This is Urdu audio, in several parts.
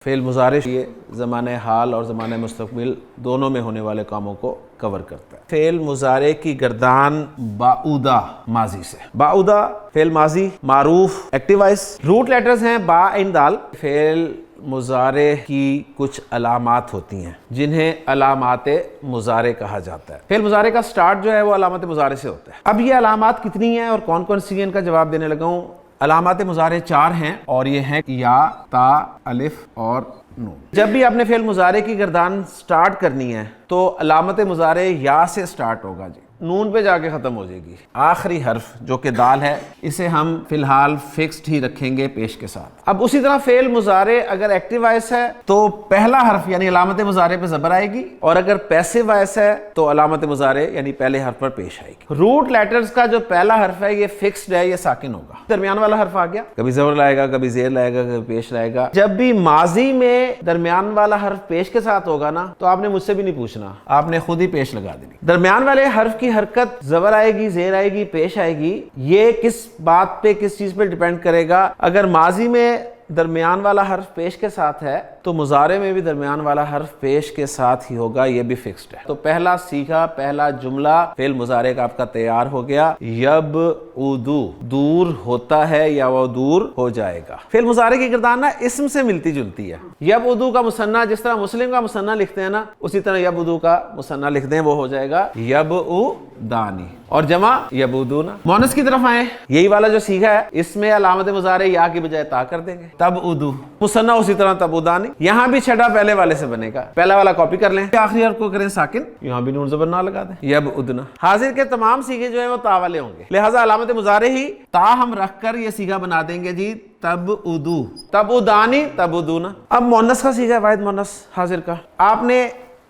فعل مضارع یہ زمانہ حال اور زمانہ مستقبل دونوں میں ہونے والے کاموں کو کور کرتا ہے۔ فعل مضارع کی گردان باعودہ ماضی سے۔ باعودہ فعل ماضی، معروف، ایکٹیو وائس، روٹ لیٹرز ہیں با عین دال۔ فعل مضارع کی کچھ علامات ہوتی ہیں جنہیں علامات مضارع کہا جاتا ہے۔ فعل مضارع کا سٹارٹ جو ہے وہ علامت مضارع سے ہوتا ہے۔ اب یہ علامات کتنی ہیں اور کون کون سی ہیں ان کا جواب دینے لگا ہوں۔ علامات مضارع 4 ہیں اور یہ ہیں یا، تا، الف اور نون۔ جب بھی آپ نے فعل مضارع کی گردان سٹارٹ کرنی ہے تو علامت مضارع یا سے سٹارٹ ہوگا جی، نون پہ جا کے ختم ہو جائے گی۔ آخری حرف جو کہ دال ہے اسے ہم فی الحال فکسڈ ہی رکھیں گے پیش کے ساتھ۔ اب اسی طرح فعل مضارع اگر ایکٹیو وائس ہے تو پہلا حرف یعنی علامت مضارع پہ زبر آئے گی، اور اگر پیسو وائس ہے تو علامت مضارع یعنی پہلے حرف پر پیش آئے گی۔ روٹ لیٹرز کا جو پہلا حرف ہے یہ فکسڈ ہے، یہ ساکن ہوگا۔ درمیان والا حرف آ گیا، کبھی زبر لائے گا، کبھی زیر لائے گا، کبھی پیش لائے گا۔ جب بھی ماضی میں درمیان والا حرف پیش کے ساتھ ہوگا نا تو آپ نے مجھ سے بھی نہیں پوچھنا، آپ نے خود ہی پیش لگا دینی۔ درمیان والے حرف کی حرکت زبر آئے گی، زیر آئے گی، پیش آئے گی، یہ کس بات پہ، کس چیز پہ ڈیپینڈ کرے گا۔ اگر ماضی میں درمیان والا حرف پیش کے ساتھ ہے تو مضارع میں بھی درمیان والا حرف پیش کے ساتھ ہی ہوگا، یہ بھی فکسڈ ہے۔ تو پہلا سیکھا، پہلا جملہ فعل مضارع کا آپ کا تیار ہو گیا۔ یبعدو، دور ہوتا ہے یا وہ دور ہو جائے گا۔ فعل مضارع کی گردان نا اسم سے ملتی جلتی ہے۔ یبعدو کا مثنیٰ جس طرح مسلم کا مثنیٰ لکھتے ہیں نا اسی طرح یبعدو کا مثنیٰ لکھ دیں، وہ ہو جائے گا یبعدانی، اور جمع یبعدون۔ مؤنث کی طرف آئیں، یہی والا جو سیکھا ہے اس میں علامت مضارع یا کی بجائے تا کر دیں گے، تبعدو۔ مثنیٰ اسی طرح تبعدانی، یہاں بھی چھٹا پہلے والے سے بنے گا، پہلا والا کاپی کر لیں، آخری حرف کو کریں ساکن، یہاں بھی نون زبر نہ لگا دیں، یبعدنا۔ حاضر کے تمام سیغے جو ہیں وہ تا والے ہوں گے، لہٰذا علامت مضارع ہی تا ہم رکھ کر یہ سیغہ بنا دیں گے جی، تبعدو، تبعدانی، تبعدونا۔ اب مؤنث کا سیغہ ہے، واحد مؤنث حاضر کا، آپ نے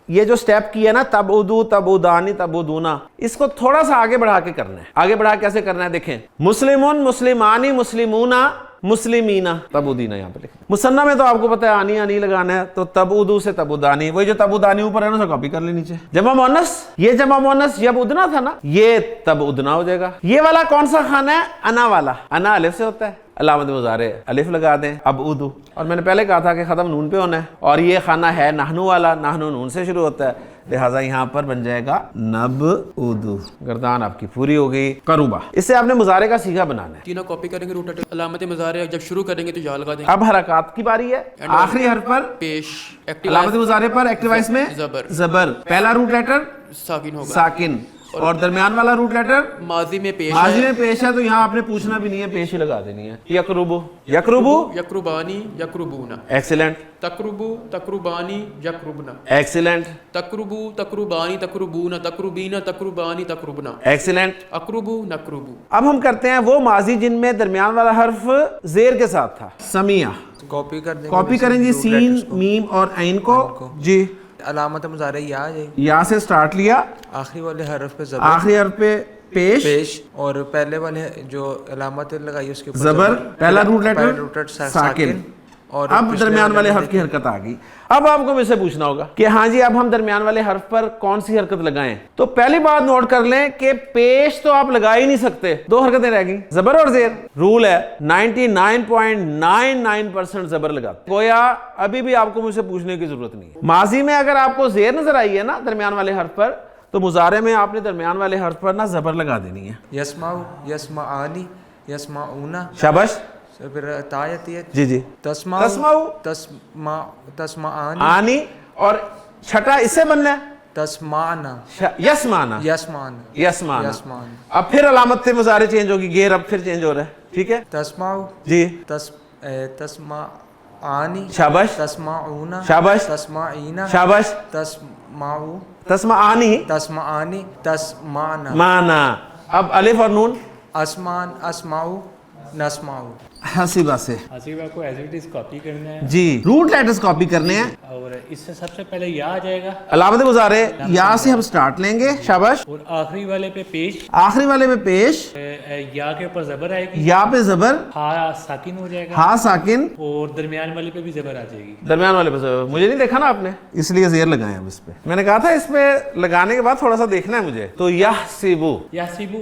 یہ جو سٹیپ کیا نا تبعدو، تبعدانی، تبعدونا، اس کو تھوڑا سا آگے بڑھا کے کرنا ہے۔ آگے بڑھا کیسے کرنا ہے دیکھیں، مسلمون، مسلمانی، مسلمونا، مسلمینا، تبعدینا یہاں پہ لکھیں۔ مثنیٰ میں تو آپ کو پتہ ہے آنی آنی لگانا ہے، تو تبعدو سے تبعدانی، وہی جو تبعدانی اوپر ہے نا اسے کاپی کر لیں نیچے۔ جمع مؤنث، یہ جمع مؤنث یبعدنا تھا نا، یہ تبعدنا ہو جائے گا۔ یہ والا کون سا خانہ ہے؟ انا والا، انا الف سے ہوتا ہے، علامت مضارع الف لگا دیں، ابعدو، اور میں نے پہلے کہا تھا کہ ختم نون پہ ہونا ہے، اور یہ خانہ ہے نحنو والا، نحنو نون سے شروع ہوتا ہے، لہٰذا یہاں پر بن جائے گا نبعدو۔ گردان آپ کی پوری ہو گئی۔ قربا، اس سے آپ نے مضارع کا سیغہ بنانا ہے۔ تینوں کاپی کریں گے، روٹ لیٹر علامت مضارع جب شروع کریں گے تو یا لگا دیں گے۔ اب حرکات کی باری ہے، آخری حرف پر پیش، علامت مضارع پر ایکٹیو وائس میں زبر، پہلا روٹ لیٹر ساکن ہوگا، ساکن، اور درمیان والا روٹ لیٹر ماضی میں پیش ماضی میں پیش ہے، تو یہاں آپ نے پوچھنا بھی نہیں ہے، پیش ہی لگا دینی ہے۔ یقربو، یقربو، یقربانی، یقربونا، ایکسیلنٹ، تقربو، تقربانی، یقربنا، ایکسیلنٹ، تقربو، تقربانی، تقربونا، تقربینا، تقربانی، تقربنا، ایکسیلنٹ۔ اقربو، نقربو۔ اب ہم کرتے ہیں وہ ماضی جن میں درمیان والا حرف زیر کے ساتھ تھا۔ سمیہ، کاپی کر دیں، کاپی کریں جی، سین، میم اور عین کو جی، علامت مضارع یا آ جائے گی، یا سے سٹارٹ لیا، آخری والے حرف پہ زبر، آخری حرف پہ پیش، اور پہلے والے جو علامت لگائی اس کے اوپر زبر، پہلا روٹ پہلا لیٹر ساکن، ساکن، اور اب درمیان والے حرف کی حرکت آ گئی۔ اب آپ کو مجھ سے پوچھنا ہوگا کہ ہاں جی اب ہم درمیان والے حرف پر کون سی حرکت لگائیں، تو پہلی بات نوٹ کر لیں کہ پیش تو آپ لگا ہی نہیں سکتے، 2 حرکتیں رہ گئیں، زبر اور زیر۔ رول ہے 99.99% زبر لگاتے، گویا ابھی بھی آپ کو مجھ سے پوچھنے کی ضرورت نہیں ہے۔ ماضی میں اگر آپ کو زیر نظر آئی ہے نا درمیان والے حرف پر، تو مضارع میں آپ نے درمیان والے حرف پر نا زبر لگا دینی ہے۔ یسمعو، یسمعانی، یسمعونا، شاباش، پھر تایتی ہے جی جی، تسمعو، تسمعانی، آنی، اور چھٹا اس سے بننا ہے تسمعنا، یسمانا، یسمعنا، یسمانا۔ یسمعنا، اب پھر علامت مضارع چینج ہوگی، گیر اب پھر چینج ہو رہا ہے، ٹھیک ہے تسمعو، جی، تسمعانی، شاباش، تسمعونا، شاباش، تسمعینا، شاباش، تسمعو، تسمعانی، تسمعانی، تسمعنا، مانا۔ اب الف اور نون اسمان، اسمعو، نسمعو۔ حسیبہ سے حسیبہ کو ایز اٹ از کاپی کرنا ہے، جی، روٹ لیٹرز کاپی کرنے ہیں، اور اس سے سب سے پہلے یا آ جائے گا، علامت مضارع یا سے ہم سٹارٹ لیں گے، شاباش، اور آخری والے پہ پیش، آخری والے میں پیش، یا کے اوپر زبر آئے گی، یا پہ زبر، ہا ساکن ہو جائے گا، ہا ساکن، اور درمیان والے پہ بھی زبر آ جائے گی۔ درمیان والے پہ زبر، مجھے نہیں دیکھا نا آپ نے اس لیے زیر لگائے اب اس پہ، میں نے کہا تھا اس پہ لگانے کے بعد تھوڑا سا دیکھنا ہے مجھے، تو یحسبو، یحسبو